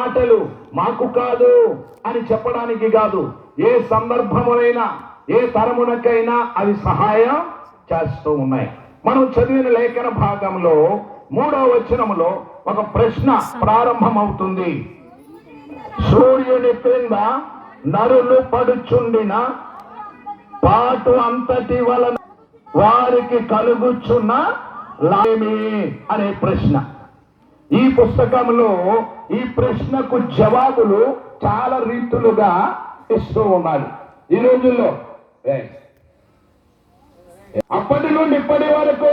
మాటలు మాకు కాదు అని చెప్పడానికి కాదు, ఏ సందర్భమునైనా ఏ తరమునకైనా అవి సహాయం చేస్తూ ఉన్నాయి. మనం చదివిన లేఖన భాగంలో 3వ వచనములో ఒక ప్రశ్న ప్రారంభమవుతుంది. సూర్యుని క్రింద నరులు పడుచుండిన పాటు అంతటి వలన వారికి కలుగుచున్న లాభమేమి అనే ప్రశ్న. ఈ పుస్తకంలో ఈ ప్రశ్నకు జవాబులు చాలా రీతులుగా ఇస్తూ ఉన్నాడు. ఈ రోజుల్లో అప్పటి నుండి ఇప్పటి వరకు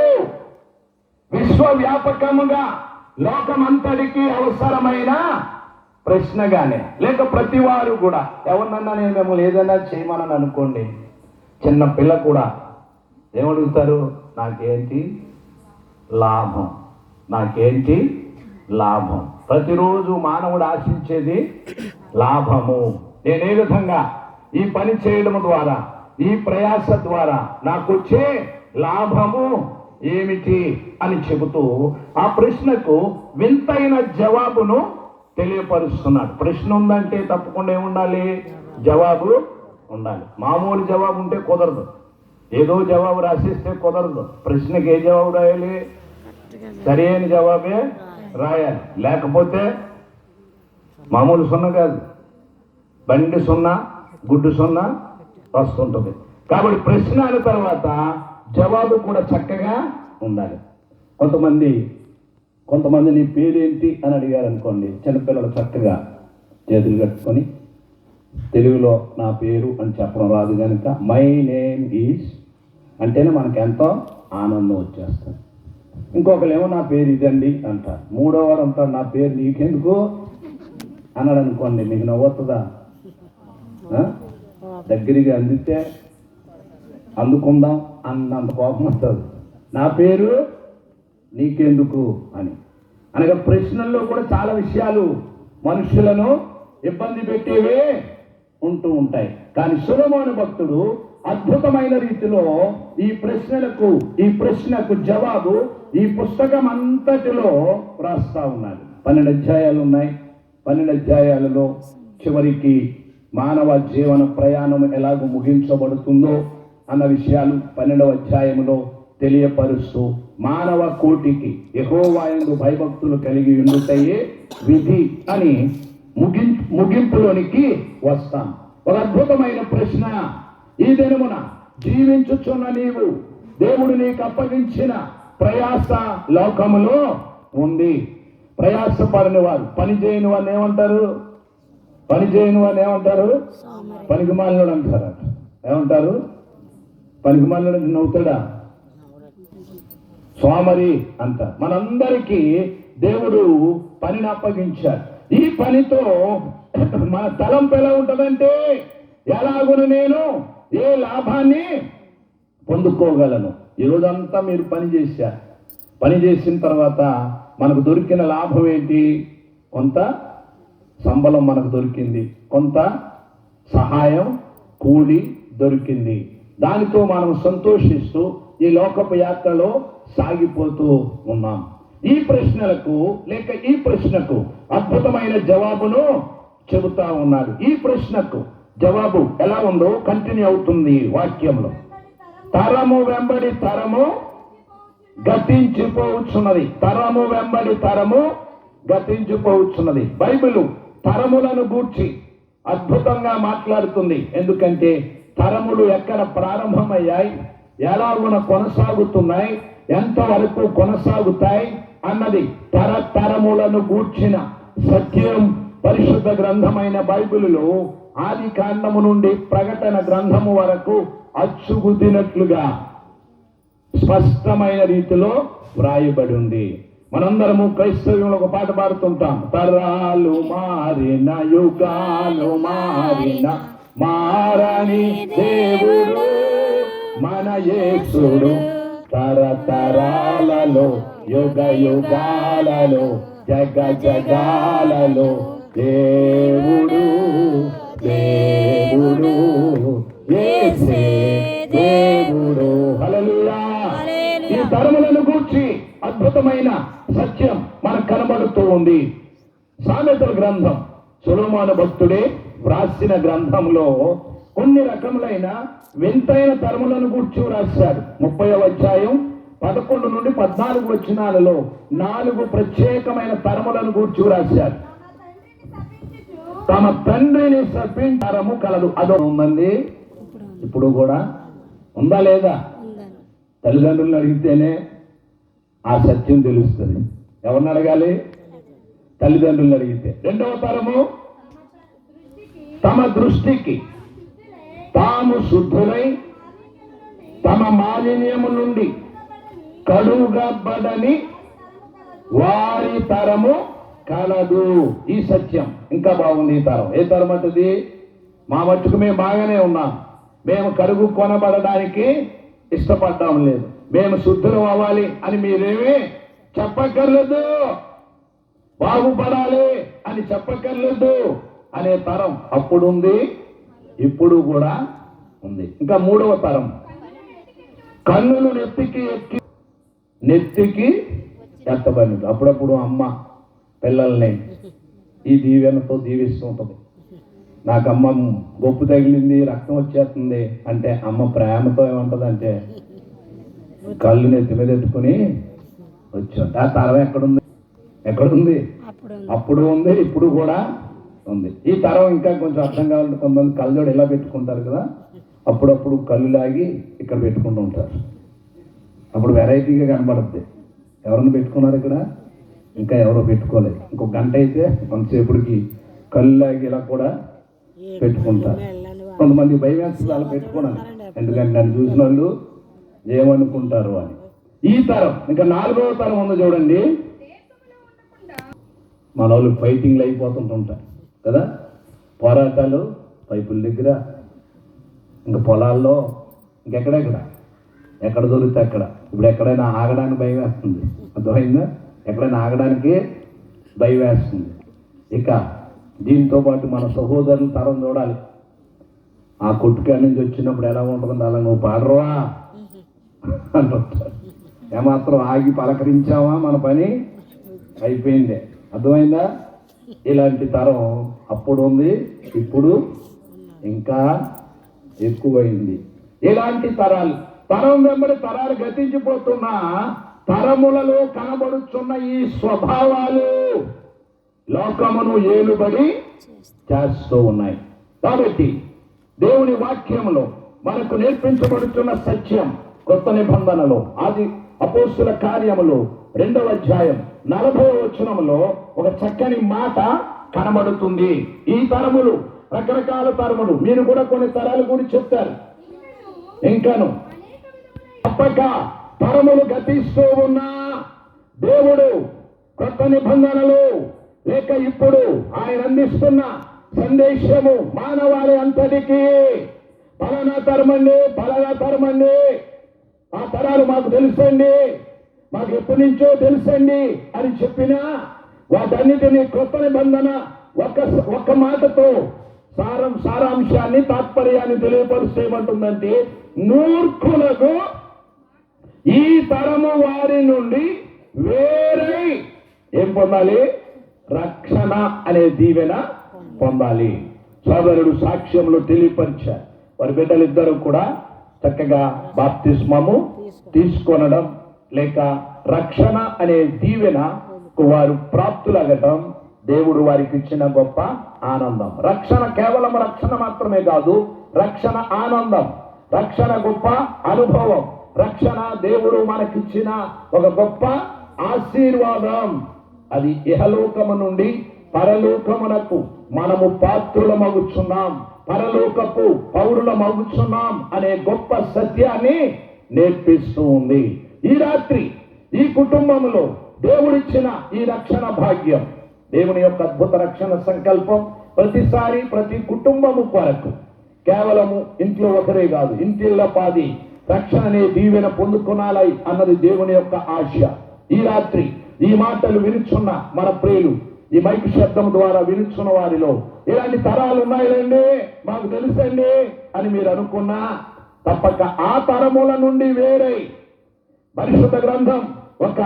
విశ్వవ్యాపకముగా లోకమంతటికి అవసరమైన ప్రశ్నగానే, లేక ప్రతి వారు కూడా ఎవరినన్నా నేను మిమ్మల్ని ఏదైనా చేయమని అనుకోండి, చిన్న పిల్ల కూడా ఏమడుగుతారు? నాకేంటి లాభం, నాకేంటి లాభం. ప్రతిరోజు మానవుడు ఆశించేది లాభము. నేనే విధంగా ఈ పని చేయడం ద్వారా, ఈ ప్రయాస ద్వారా నాకు వచ్చే లాభము ఏమిటి అని చెబుతూ ఆ ప్రశ్నకు వింతైన జవాబును తెలియపరుస్తున్నాడు. ప్రశ్న ఉందంటే తప్పకుండా ఏముండాలి? జవాబు ఉండాలి. మామూలు జవాబు ఉంటే కుదరదు, ఏదో జవాబు రాసిస్తే కుదరదు. ప్రశ్నకి ఏ జవాబు రాయాలి? సరి అయిన జవాబే రాయాలి. లేకపోతే మామూలు సున్నా కాదు, బండి సున్నా, గుడ్డు సున్నా వస్తుంటుంది. కాబట్టి ప్రశ్న అయిన తర్వాత జవాబు కూడా చక్కగా ఉండాలి. కొంతమంది నీ పేరేంటి అని అడిగారు అనుకోండి, చిన్నపిల్లలు చక్కగా చేతులు కట్టుకొని తెలుగులో నా పేరు అని చెప్పడం రాదు కనుక మై నేమ్ ఈజ్ అంటేనే మనకు ఎంతో ఆనందం వచ్చేస్తుంది. ఇంకొకరేమో నా పేరు ఇదండి అంటారు. 3వ వారు అంటారు నా పేరు నీకెందుకు అన్నాడు అనుకోండి, మీకు నవ్వుతుందా? దగ్గరికి అందితే అందుకుందాం అన్నంత కోపం వస్తుంది. నా పేరు నీకెందుకు అని అనగా ప్రశ్నల్లో కూడా చాలా విషయాలు మనుషులను ఇబ్బంది పెట్టేవే ఉంటూ ఉంటాయి. కానీ సొలొమోను భక్తుడు అద్భుతమైన రీతిలో ఈ ప్రశ్నకు జవాబు ఈ పుస్తకం అంతటిలో రాస్తా ఉన్నాడు. 12 అధ్యాయాలు ఉన్నాయి. 12 అధ్యాయాలలో చివరికి మానవ జీవన ప్రయాణం ఎలాగో ముగించబడుతుందో అన్న విషయాలు 12వ అధ్యాయంలో తెలియపరుస్తూ మానవ కోటికి యెహోవా యందు భయభక్తులు కలిగి ఉండుటయే విధి అని ముగింపులోనికి వస్తాం. ఒక అద్భుతమైన ప్రశ్న. ఈ దినమున జీవించుచున్న నీవు దేవుడు నీకు అప్పగించిన ప్రయాస లోకములో ఉంది. ప్రయాస పడని వారు, పని చేయని వారిని ఏమంటారు? పనికిమాలినోడు అంటారు. ఏమంటారు? పనికిమాలినోడు నవ్వుతాడా? సోమరి అంట. మనందరికీ దేవుడు పనిని అప్పగించాడు. ఈ పనితో మన తలంపు ఎలా ఉంటుందంటే, ఎలాగును నేను ఏ లాభాన్ని పొందుకోగలను. ఈరోజంతా మీరు పని చేశారు. పని చేసిన తర్వాత మనకు దొరికిన లాభం ఏంటి? కొంత సంబలం మనకు దొరికింది, కొంత సహాయం కూలి దొరికింది. దానితో మనం సంతోషిస్తూ ఈ లోకపు యాత్రలో సాగిపోతూ ఉన్నాం. ఈ ప్రశ్నకు అద్భుతమైన జవాబును చెబుతా ఉన్నాడు. ఈ ప్రశ్నకు జవాబు ఎలా ఉందో కంటిన్యూ అవుతుంది వాక్యంలో. తరము వెంబడి తరము గతించిపోవచ్చున్నది. తరము వెంబడి తరము గతించిపోవచ్చున్నది. బైబిలు తరములను గూర్చి అద్భుతంగా మాట్లాడుతుంది. ఎందుకంటే తరములు ఎక్కడ ప్రారంభమయ్యాయి, ఎలాగున కొనసాగుతున్నాయి, ఎంతవరకు కొనసాగుతాయి అన్నది తరతరములను గూర్చిన సత్యం పరిశుద్ధ గ్రంథమైన బైబిలులో ఆది కాండము నుండి ప్రకటన గ్రంథము వరకు అచ్చుగుద్దినట్లుగా స్పష్టమైన రీతిలో వ్రాయబడి ఉంది. మనందరము క్రైస్తవ్యంలో ఒక పాట పాడుతుంటాం. తరాలు మారిన యుగాలు మారిన మారని దేవుడు మన యేసుడు, తరతరాలలో యుగ యుగాలలో జగ జగాలలో దేవుడు దేవుడు యేసే దేవుడు. హల్లెలూయా. ఈ తరములను గూర్చి అద్భుతమైన సత్యం మనకు కనబడుతూ ఉంది. సామెతల గ్రంథం సొలొమోను భక్తుడే వ్రాసిన గ్రంథంలో కొన్ని రకములైన వింతైన తరములను గూర్చి రాశాడు. 30వ అధ్యాయం 11 నుండి 14 వచనాలలో 4 ప్రత్యేకమైన తరములను గూర్చి రాశాడు. తమ తండ్రిని శపించరము కలదు. అదో ఉందండి, ఇప్పుడు కూడా ఉందా లేదా? తల్లిదండ్రులను అడిగితేనే ఆ సత్యం తెలుస్తుంది. ఎవరిని అడగాలి? తల్లిదండ్రులను అడిగితే. రెండవ తరము తమ దృష్టికి తాము శుద్ధులై తమ మాలిన్యము నుండి కడుగబడని వారి తరము కలదు. ఈ సత్యం ఇంకా బాగుంది. ఈ తరం ఏ తరం అంటది? మా మట్టుకు మేము బాగానే ఉన్నాం, మేము కడుగు కొనబడడానికి ఇష్టపడ్డాం లేదు, మేము శుద్ధులం అవ్వాలి అని మీరేమీ చెప్పక్కర్లేదు, బాగుపడాలి అని చెప్పక్కర్లేదు అనే తరం అప్పుడు ఉంది, ఇప్పుడు కూడా ఉంది. ఇంకా మూడవ తరం కన్నులు నెత్తికి ఎత్తబడి. అప్పుడప్పుడు అమ్మ పిల్లల్ని ఈ దీవెనతో దీవిస్తూ ఉంటుంది. నాకు అమ్మ గొప్పు తగిలింది, రక్తం వచ్చేస్తుంది అంటే అమ్మ ప్రేమతో ఏమంటుంది అంటే కళ్ళు నెత్తి మీద ఎత్తుకుని వచ్చాడు. ఆ తరం ఎక్కడుంది? అప్పుడు ఉంది, ఇప్పుడు కూడా ఉంది. ఈ తరం ఇంకా కొంచెం అర్థం కావాలంటే కొంతమంది కళ్ళజోడు ఇలా పెట్టుకుంటారు కదా, అప్పుడప్పుడు కళ్ళు లాగి ఇక్కడ పెట్టుకుంటూ ఉంటారు. అప్పుడు వెరైటీగా కనబడుద్ది. ఎవరన్నా పెట్టుకున్నారు ఇక్కడ? ఇంకా ఎవరో పెట్టుకోలేదు. ఇంకో గంట అయితే కొంతసేపటికి కళ్ళు లాగి ఇలా కూడా పెట్టుకుంటారు. కొంతమంది భయం వేస్తుంది అలా పెట్టుకున్నాను, ఎందుకంటే నన్ను చూసిన వాళ్ళు ఏమనుకుంటారు అని. ఈ తరం ఇంకా 4వ తరం ఉంది చూడండి. మన వాళ్ళు ఫైటింగ్లు అయిపోతుంటుంటారు కదా, పోరాటాలు పైపుల దగ్గర, ఇంకా పొలాల్లో, ఎక్కడ దొరికితే అక్కడ. ఇప్పుడు ఎక్కడైనా ఆగడానికి భయం వేస్తుంది, అర్థమైందా? ఎక్కడైనా ఆగడానికి భయం వేస్తుంది. ఇక దీంతో పాటు మన సహోదరుల తరం చూడాలి. ఆ కొట్టుకాడి నుంచి వచ్చినప్పుడు ఎలా ఉంటుందో అలా నువ్వు పాడరువా అంటుంటారు. ఏమాత్రం ఆగి పలకరించావా మన పని అయిపోయిందే. అర్థమైందా? ఇలాంటి తరం అప్పుడు ఉంది, ఇప్పుడు ఇంకా ఎక్కువైంది. ఇలాంటి తరం వెంబడి తరాలు గతించిపోతున్నా తరములలో కనబడుతున్న ఈ స్వభావాలు లోకమును ఏలుబడి చేస్తూ ఉన్నాయి. కాబట్టి దేవుని వాక్యంలో మనకు నేర్పించబడుతున్న సత్యం కొత్త నిబంధనలో ఆది అపోస్తుల కార్యములు 2వ అధ్యాయం 40వ వచనంలో ఒక చక్కని మాట కనబడుతుంది. ఈ తరములు రకరకాల తరములు, మీరు కూడా కొన్ని తరాల గురించి చెప్తారు. ఇంకాను తప్పక తరములు గతిస్తూ ఉన్నా దేవుడు కొత్త నిబంధనలు లేక ఇప్పుడు ఆయన అందిస్తున్న సందేశము మానవాళి అంతటికి పలానా తరమండి, ఆ తరాలు మాకు తెలుసండి, మాకు ఎప్పటి నుంచో తెలుసండి అని చెప్పినా వాటన్నిటినీ కొత్త నిబంధన ఒక్క మాటతో సారాంశాన్ని తాత్పర్యాన్ని తెలియపరుస్తేమంటుందంటే, మూర్ఖులకు ఈ తరము వారి నుండి వేరై ఏం పొందాలి? రక్షణ అనే దీవెన పొందాలి. సోదరుడు సాక్ష్యంలో తెలియపరిచారు. వారి బిడ్డలిద్దరూ కూడా చక్కగా బాప్తిస్మము తీసుకొనడం లేక రక్షణ అనే దీవెనకు వారు ప్రాప్తులగటం దేవుడు వారికి ఇచ్చిన గొప్ప ఆనందం. రక్షణ కేవలం రక్షణ మాత్రమే కాదు, రక్షణ ఆనందం, రక్షణ గొప్ప అనుభవం, రక్షణ దేవుడు మనకిచ్చిన ఒక గొప్ప ఆశీర్వాదం. అది ఇహలోకము నుండి పరలోకమునకు మనము పాత్రులమగుచున్నాం, పరలోకపు పౌరులమగుచున్నాం అనే గొప్ప సత్యాన్ని నేర్పిస్తూ ఉంది. ఈ రాత్రి ఈ కుటుంబంలో దేవుడిచ్చిన ఈ రక్షణ భాగ్యం, దేవుని యొక్క అద్భుత రక్షణ సంకల్పం ప్రతిసారి ప్రతి కుటుంబము కొరకు కేవలము ఇంట్లో ఒకరే కాదు, ఇంటిళ్ళ పాది రక్షణ అనే దీవెన పొందుకోనాలి అన్నది దేవుని యొక్క ఆశ. ఈ రాత్రి ఈ మాటలు వినుచున్న మన ప్రియులు, ఈ మైక్ శబ్దం ద్వారా వినుచున్న వారిలో ఇలాంటి తరాలు ఉన్నాయండి, మాకు తెలుసండి అని మీరు అనుకున్నా తప్పక ఆ తరముల నుండి వేరై పరిశుద్ధ గ్రంథం ఒక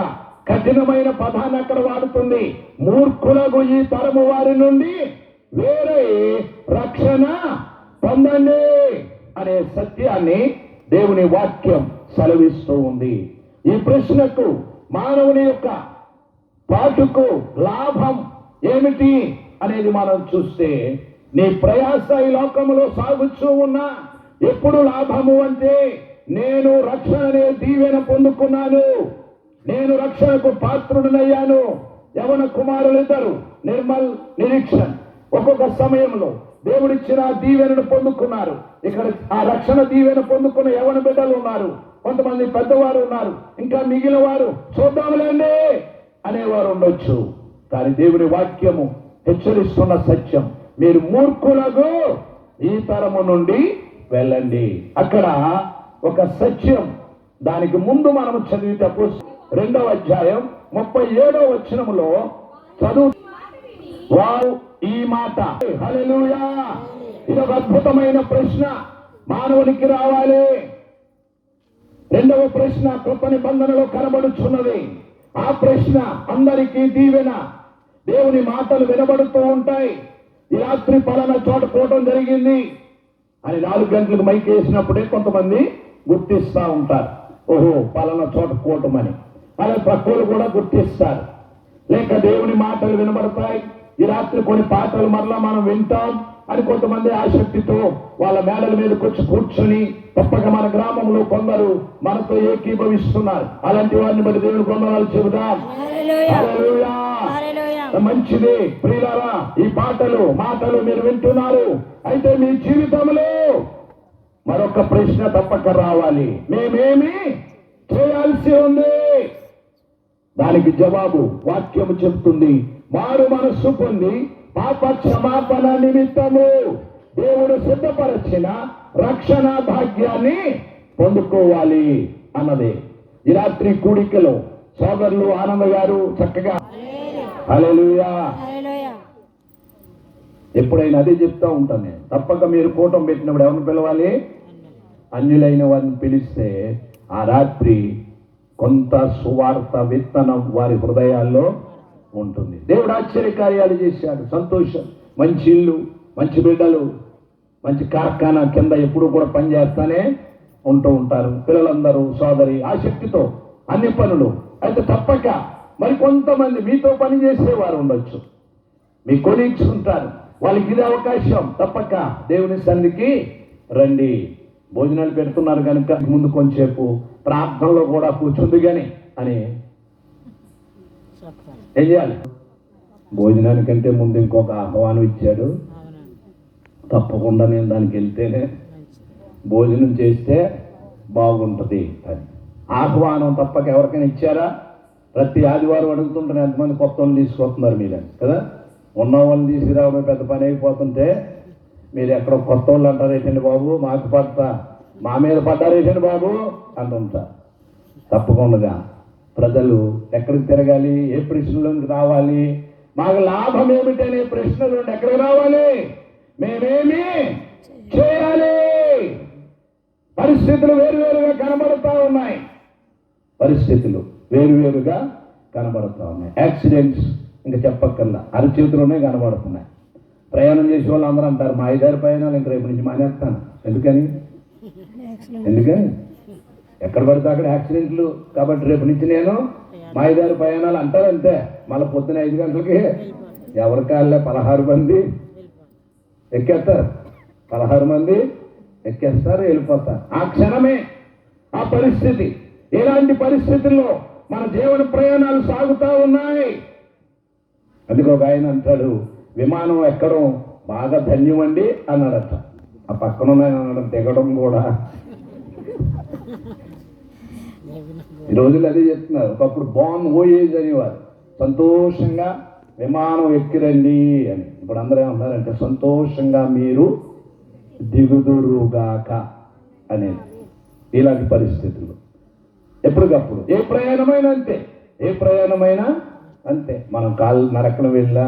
కఠినమైన పదాన్ని అక్కడ వాడుతుంది. మూర్ఖులకు ఈ తరము వారి నుండి వేరే రక్షణ పొందండి అనే సత్యాన్ని దేవుని వాక్యం సెలవిస్తూ ఉంది. ఈ ప్రశ్నకు మానవుని యొక్క పాటుకు లాభం ఏమిటి అనేది మనం చూస్తే, నీ ప్రయాస ఈ లోకములో సాగుతూ ఉన్నా ఎప్పుడు లాభము అంటే, నేను రక్షణ అనే దీవెన పొందుకున్నాను, నేను రక్షణకు పాత్రుడినయ్యాను. యవన కుమారులిద్దరు నిర్మల్, నిరీక్షణ్ ఒక్కొక్క సమయంలో దేవుడిచ్చిన దీవెనను పొందుకున్నారు. ఇక్కడ ఆ రక్షణ దీవెన పొందుకున్న యవన బిడ్డలు ఉన్నారు, కొంతమంది పెద్దవారు ఉన్నారు, ఇంకా మిగిలిన వారు చూద్దాంలేండి అనేవారు ఉండొచ్చు. కానీ దేవుని వాక్యము హెచ్చరిస్తున్న సత్యం, మీరు మూర్ఖులకు ఈ తరము నుండి వెళ్ళండి. అక్కడ ఒక సత్యం, దానికి ముందు మనం చదివేటప్పుడు 2వ అధ్యాయం 37వ వచనములో చదువు, వారు ఈ మాట, హల్లెలూయా. ఇది ఒక అద్భుతమైన ప్రశ్న మానవునికి రావాలి. 2వ ప్రశ్న కృప నిబంధనలో కనబడుచున్నది. ఆ ప్రశ్న అందరికీ దీవెన. దేవుని మాటలు వినబడుతూ ఉంటాయి. ఈ రాత్రి పలానా చోట పోవటం జరిగింది అని 4 గంటలకు మైక్ వేసినప్పుడే కొంతమంది గుర్తిస్తూ ఉంటారు, ఓహో పలానా చోట పోవటమని. అలా ప్రక్కలు కూడా గుర్తిస్తారు. లేక దేవుని మాటలు వినబడతాయి, ఈ రాత్రి కొన్ని పాటలు మరలా మనం వింటాం అని కొంతమంది ఆసక్తితో వాళ్ళ మేడల మీదకి వచ్చి కూర్చొని, తప్పక మన గ్రామంలో కొందరు మనతో ఏకీభవిస్తున్నారు. అలాంటి వారిని బట్టి దేవుని కొందనాలు చెబుదాం. హల్లెలూయా. మంచిది ప్రియులారా, ఈ మాటలు మీరు వింటున్నారు. అయితే మీ జీవితంలో మరొక ప్రశ్న తప్పక రావాలి, మేమేమి చేయాల్సి ఉంది? దానికి జవాబు వాక్యము చెప్తుంది, మారు మనస్సు పొంది పాప క్షమాపణ నిమిత్తము దేవుడు సిద్ధపరచిన రక్షణ భాగ్యాన్ని పొందుకోవాలి అన్నదే. ఈ రాత్రి కూడికలో సోదరులు ఆనంద్ గారు చక్కగా హల్లెలూయా ఎప్పుడైనా అదే చెప్తా ఉంటాను నేను. తప్పక మీరు కూటం పెట్టినప్పుడు ఎవరిని పిలవాలి? అన్యులైన వారిని పిలిస్తే ఆ రాత్రి కొంత సువార్త విత్తనం వారి హృదయాల్లో ఉంటుంది. దేవుడు ఆశ్చర్య కార్యాలు చేశాడు. సంతోషం, మంచి ఇల్లు, మంచి బిడ్డలు, మంచి కార్ఖానా కింద ఎప్పుడు కూడా పనిచేస్తానే ఉంటూ ఉంటారు పిల్లలందరూ. సోదరి ఆసక్తితో అన్ని పనులు. అయితే తప్పక మరి కొంతమంది మీతో పని చేసేవారు ఉండొచ్చు, మీ కొలీగ్స్ ఉంటారు, వాళ్ళకి ఇది అవకాశం. తప్పక దేవుని సన్నిధికి రండి. భోజనాలు పెడుతున్నారు కనుక ముందు కొంచెంసేపు ప్రార్థనలో కూడా కూర్చుంది కానీ అని ఏం చేయాలి? భోజనానికంటే ముందు ఇంకొక ఆహ్వానం ఇచ్చాడు, తప్పకుండా నేను దానికి వెళ్తేనే భోజనం చేస్తే బాగుంటుంది అని. ఆహ్వానం తప్పక ఎవరికైనా ఇచ్చారా? ప్రతి ఆదివారం అడుగుతుంటారు ఎంతమంది కొత్త వాళ్ళని తీసుకొస్తున్నారు మీరని కదా. ఉన్న వాళ్ళని తీసుకురావడం పెద్ద పని అయిపోతుంటే మీరు ఎక్కడ కొత్త వాళ్ళు అంటారేటండి బాబు, మాకు మా మీద పడ్డారేటండి బాబు అంటుంటారు. తప్పకుండా ప్రజలు ఎక్కడికి తిరగాలి, ఏ ప్రశ్నలోకి రావాలి, మాకు లాభం ఏమిటనే ప్రశ్నలు ఎక్కడికి రావాలి, మేమేమి చేయాలి? పరిస్థితులు వేరువేరుగా కనబడుతూ ఉన్నాయి. కనబడుతూ ఉన్నాయి. యాక్సిడెంట్స్ ఇంకా చెప్పక్కర్లా, అరచేతిలోనే కనబడుతున్నాయి. ప్రయాణం చేసే వాళ్ళు అందరూ అంటారు, మా 5-6 ప్రయాణాలు ఇంక రేపు నుంచి మానేస్తాను. ఎందుకని ఎక్కడ పడితే అక్కడ యాక్సిడెంట్లు. కాబట్టి రేపు నుంచి నేను మా 5-6 ప్రయాణాలు అంటారు అంతే. మళ్ళీ పొద్దున 5 గంటలకి ఎవరి కాళ్ళే 16 మంది ఎక్కేస్తారు, 16 మంది ఎక్కేస్తారు, వెళ్ళిపోతారు. ఆ క్షణమే ఆ పరిస్థితి. ఇలాంటి పరిస్థితుల్లో మన జీవన ప్రయాణాలు సాగుతూ ఉన్నాయి. అందుకే ఒక ఆయన అంటాడు, విమానం ఎక్కడం బాగా ధన్యమండి అన్నాడట. ఆ పక్కన అన్నాడు దిగడం కూడా. ఈ రోజులు అదే చెప్తున్నారు. ఒకప్పుడు బాన్ ఓయేజ్ అనేవారు, సంతోషంగా విమానం ఎక్కిరండి అని. ఇప్పుడు అందరూ ఏమన్నారంటే సంతోషంగా మీరు దిగుదురుగాక అనేది. ఇలాంటి పరిస్థితులు ఎప్పటికప్పుడు ఏ ప్రయాణమైనా అంతే. మనం నరకన వెళ్ళా,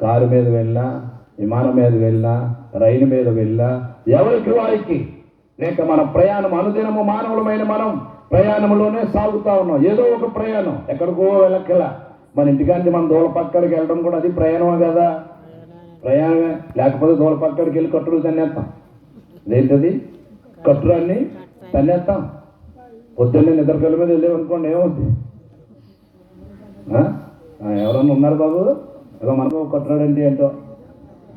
కారు మీద వెళ్ళా, విమానం మీద వెళ్ళా, రైలు మీద వెళ్ళా, ఎవరికి వారికి లేక మన ప్రయాణం అనుదినము మానవులమైన మనం ప్రయాణంలోనే సాగుతా ఉన్నాం. ఏదో ఒక ప్రయాణం, ఎక్కడికో వెళ్ళక్కల. మన ఇంటికాంటి మన దూల పక్కడికి వెళ్ళడం కూడా అది ప్రయాణమే కదా, ప్రయాణమే. లేకపోతే దూల పక్కడికి వెళ్ళి కట్టులు తన్నేస్తాం. అదేంటది, కట్టురాన్ని తన్నేస్తాం. పొద్దున్నే నిద్రకల మీద వెళ్ళేవనుకోండి, ఏమవుతుంది? ఎవరన్నా ఉన్నారు బాబు, ఏదో మనకు కట్టురాడంటే ఏంటో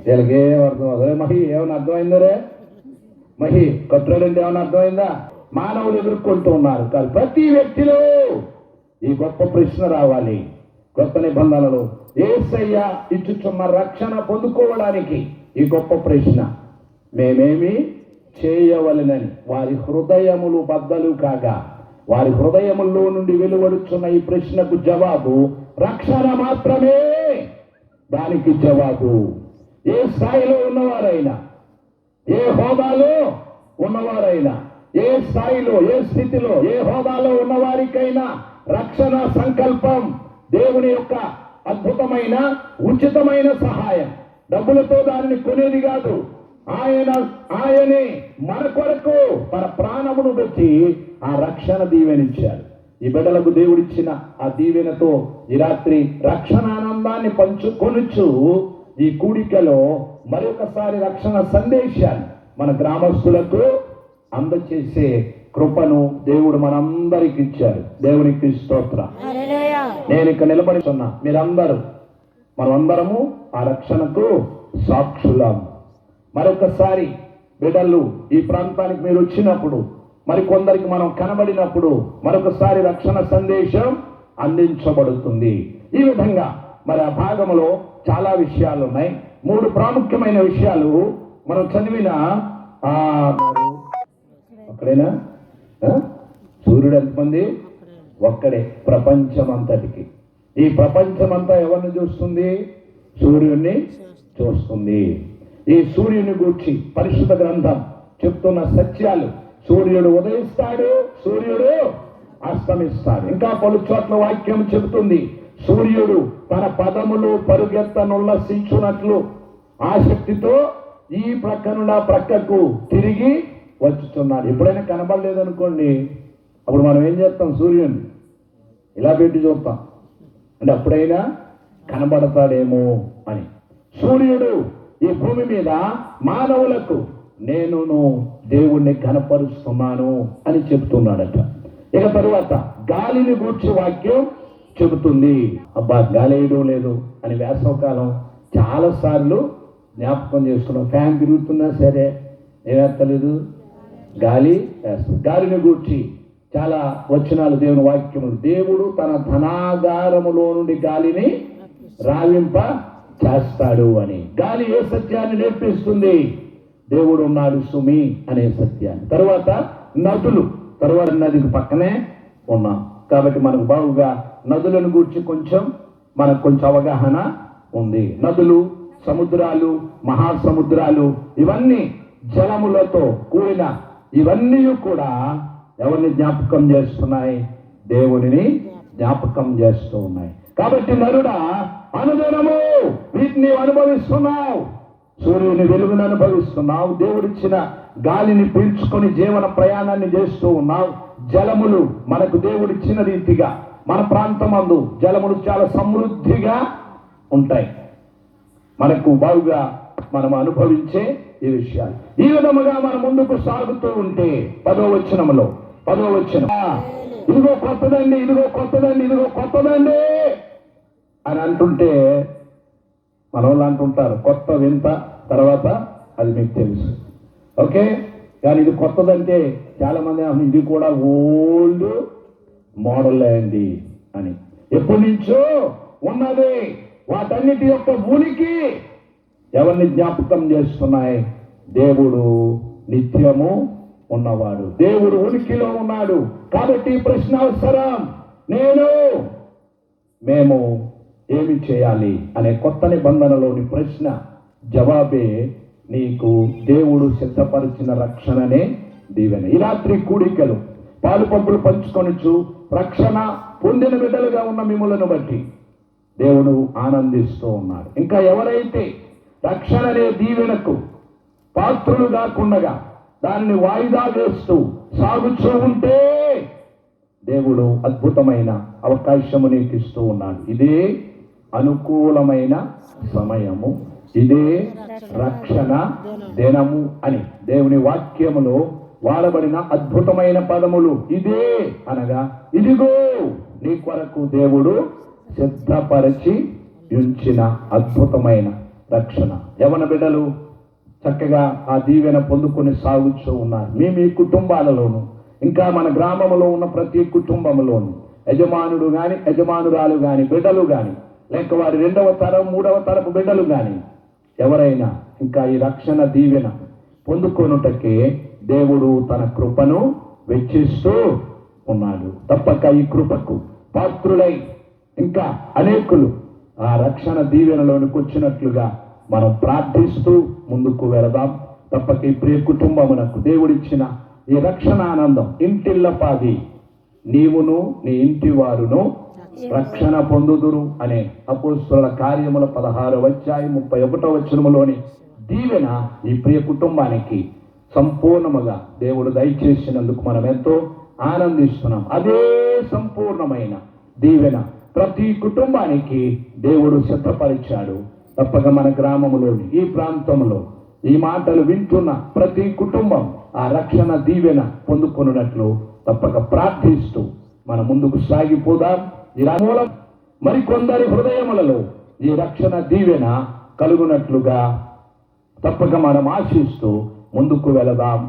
వీళ్ళకే అర్థం. అదే మహి ఏమైనా అర్థమైందరే, మహి కట్టురాడంటే ఏమైనా అర్థమైందా? మానవులు ఎదుర్కొంటూ ఉన్నారు కాదు, ప్రతి వ్యక్తిలో ఈ గొప్ప ప్రశ్న రావాలి. కొత్త నిబంధనలు యేసయ్య ఇచ్చుచున్న రక్షణ పొందుకోవడానికి ఈ గొప్ప ప్రశ్న, మేమేమి చేయవలెనని వారి హృదయములు బద్దలు కాగా వారి హృదయముల్లో నుండి వెలువడుచున్న ఈ ప్రశ్నకు జవాబు రక్షణ మాత్రమే. దానికి జవాబు ఏ స్థాయిలో ఉన్నవారైనా, ఏ హోదాలో ఉన్నవారైనా, ఏ స్థాయిలో, ఏ స్థితిలో, ఏ హోదాలో ఉన్నవారికైనా రక్షణ సంకల్పం దేవుని యొక్క అద్భుతమైన ఉచితమైన సహాయం. డబ్బులతో దానిని కొనేది కాదు. ఆయనే మన కొరకు తన ప్రాణమును పెట్టి ఆ రక్షణ దీవెనిచ్చాడు. ఈ బిడ్డలకు దేవుడిచ్చిన ఆ దీవెనతో ఈ రాత్రి రక్షణ ఆనందాన్ని పంచుకొనుచు ఈ కూడికలో మరొకసారి రక్షణ సందేశాన్ని మన గ్రామస్తులకు అందచేసే కృపను దేవుడు మనందరికి ఇచ్చారు. దేవునికి స్తోత్రం. నేను ఇక్కడ నిలబడుతున్నా, మీరందరూ మనమందరము ఆ రక్షణకు సాక్షులం. మరొకసారి బిడ్డలు ఈ ప్రాంతానికి మీరు వచ్చినప్పుడు, మరి కొందరికి మనం కనబడినప్పుడు మరొకసారి రక్షణ సందేశం అందించబడుతుంది. ఈ విధంగా మరి ఆ భాగంలో చాలా విషయాలు ఉన్నాయి. 3 ప్రాముఖ్యమైన విషయాలు మనం చదివిన. ఒక్కడేనా? సూర్యుడు ఎంతమంది? ఒక్కడే ప్రపంచమంతటికి. ఈ ప్రపంచమంతా ఎవరిని చూస్తుంది? సూర్యుడిని చూస్తుంది. ఈ సూర్యుని గూర్చి పరిశుద్ధ గ్రంథం చెప్తున్న సత్యాలు, సూర్యుడు ఉదయిస్తాడు, సూర్యుడు అస్తమిస్తాడు. ఇంకా పలు చోట్ల వాక్యం చెబుతుంది, సూర్యుడు తన పదములు పరుగెత్తనుల్లసించున్నట్లు ఆసక్తితో ఈ ప్రక్క నుండి ఆ ప్రక్కకు తిరిగి వచ్చుతున్నాడు. ఎప్పుడైనా కనబడలేదనుకోండి, అప్పుడు మనం ఏం చేస్తాం? సూర్యుని ఇలా పెట్టి చూస్తాం, అంటే అప్పుడైనా కనబడతాడేమో అని. సూర్యుడు ఈ భూమి మీద మానవులకు నేనును దేవుణ్ణి కనపరుస్తున్నాను అని చెబుతున్నాడట. ఇక తరువాత గాలిని గూర్చి వాక్యం చెబుతుంది. అబ్బా గాలేయడం లేదు అని వేసవకాలం చాలా సార్లు జ్ఞాపకం చేసుకున్నాం. ఫ్యాన్ తిరుగుతున్నా సరే ఏమేస్తలేదు, గాలి వేస్తుంది. గాలిని గూర్చి చాలా వచనాలు దేవుని వాక్యములు. దేవుడు తన ధనాగారములో నుండి గాలిని రావింప చేస్తాడు అని. గాలి ఏ సత్యాన్ని నేర్పిస్తుంది? దేవుడు ఉన్నాడు సుమి అనే సత్యాన్ని. తరువాత నదులు, తరువాత నదికి పక్కనే ఉన్నాం కాబట్టి మనకు బాగుగా నదులను గూర్చి మనకు కొంచెం అవగాహన ఉంది. నదులు, సముద్రాలు, మహాసముద్రాలు ఇవన్నీ జలములతో కూడిన ఇవన్నీ కూడా ఎవరిని జ్ఞాపకం చేస్తున్నాయి? దేవునిని జ్ఞాపకం చేస్తూ ఉన్నాయి. కాబట్టి నరుడా, అనుదినము వీటిని అనుభవిస్తున్నావు. సూర్యుని వెలుగును అనుభవిస్తున్నావు, దేవుడిచ్చిన గాలిని పీల్చుకొని జీవన ప్రయాణాన్ని చేస్తూ ఉన్నావు. జలములు మనకు దేవుడిచ్చిన రీతిగా మన ప్రాంతమందు జలములు చాలా సమృద్ధిగా ఉంటాయి. మనకు బాగుగా మనం అనుభవించే ఈ విషయాలు. ఈ విధముగా మనం ముందుకు సాగుతూ ఉంటే 10వ వచనంలో ఇదిగో కొత్తదండి, ఇదిగో కొత్తదండి, ఇదిగో కొత్తదండి అని అంటుంటే మన వాళ్ళు అంటుంటారు కొత్త వింత, తర్వాత అది మీకు తెలుసు. ఓకే, కానీ ఇది కొత్తదంటే చాలా మంది ఇది కూడా ఓల్డ్ మోడల్ అండి అని. ఎప్పటి నుంచో ఉన్నది. వాటన్నిటి యొక్క ఉనికి ఎవరిని జ్ఞాపకం చేస్తున్నాయి? దేవుడు నిత్యము ఉన్నవాడు, దేవుడు ఉనికిలో ఉన్నాడు. కాబట్టి ప్రశ్న అవసరం, మేము ఏమి చేయాలి అనే కొత్త నిబంధనలోని ప్రశ్న జవాబే నీకు దేవుడు సిద్ధపరిచిన రక్షణనే దీవెన. ఈ రాత్రి కూడికలు పాలు పంపులు పంచుకొనుచు రక్షణ పొందిన బిడ్డలుగా ఉన్న మిమ్ములను బట్టి దేవుడు ఆనందిస్తూ ఉన్నాడు. ఇంకా ఎవరైతే రక్షణ అనే దీవెనకు పాత్రులు కాకుండా దానిని వాయిదా వేస్తూ సాగుతూ ఉంటే దేవుడు అద్భుతమైన అవకాశము నీకు ఇస్తూ ఉన్నాడు. ఇదే అనుకూలమైన సమయము, ఇదే రక్షణ దినము అని దేవుని వాక్యములో వాడబడిన అద్భుతమైన పదములు. ఇదే అనగా ఇదిగో నీ కొరకు దేవుడు సిద్ధపరిచి ఉంచిన అద్భుతమైన రక్షణ. యవన బిడ్డలు చక్కగా ఆ దీవెన పొందుకొని సాగుతూ ఉన్నారు. మీ కుటుంబాలలోను, ఇంకా మన గ్రామంలో ఉన్న ప్రతి కుటుంబంలోను యజమానుడు గాని, యజమానురాలు గాని, బిడ్డలు గాని, లేక వారి 2వ తరం 3వ తరపు బిడ్డలు గాని ఎవరైనా ఇంకా ఈ రక్షణ దీవెన పొందుకొనుటకే దేవుడు తన కృపను వెచ్చిస్తూ ఉన్నాడు. తప్పక ఈ కృపకు పాత్రులై ఇంకా అనేకులు ఆ రక్షణ దీవెనలోనికి వచ్చినట్లుగా మనం ప్రార్థిస్తూ ముందుకు వెళదాం. తప్పక ఈ ప్రియ కుటుంబమునకు దేవుడిచ్చిన ఈ రక్షణ ఆనందం ఇంటిల్లపాది నీవును నీ ఇంటి వారును రక్షణ పొందుదురు అనే అపోస్తలుల కార్యముల 16వ అధ్యాయం 31వ వచనములోని దీవెన ఈ ప్రియ కుటుంబానికి సంపూర్ణముగా దేవుడు దయచేసినందుకు మనం ఎంతో ఆనందిస్తున్నాం. అదే సంపూర్ణమైన దీవెన ప్రతి కుటుంబానికి దేవుడు సిద్ధపరిచాడు. తప్పక మన గ్రామములోని ఈ ప్రాంతంలో ఈ మాటలు వింటున్న ప్రతి కుటుంబం ఆ రక్షణ దీవెన పొందుకొనున్నట్లు తప్పక ప్రార్థిస్తూ మన ముందుకు సాగిపోదాం. ఈ మూలం మరికొందరి హృదయములలో ఈ రక్షణ దీవెన కలుగునట్లుగా తప్పక మనం ఆశిస్తూ ముందుకు వెళదాం.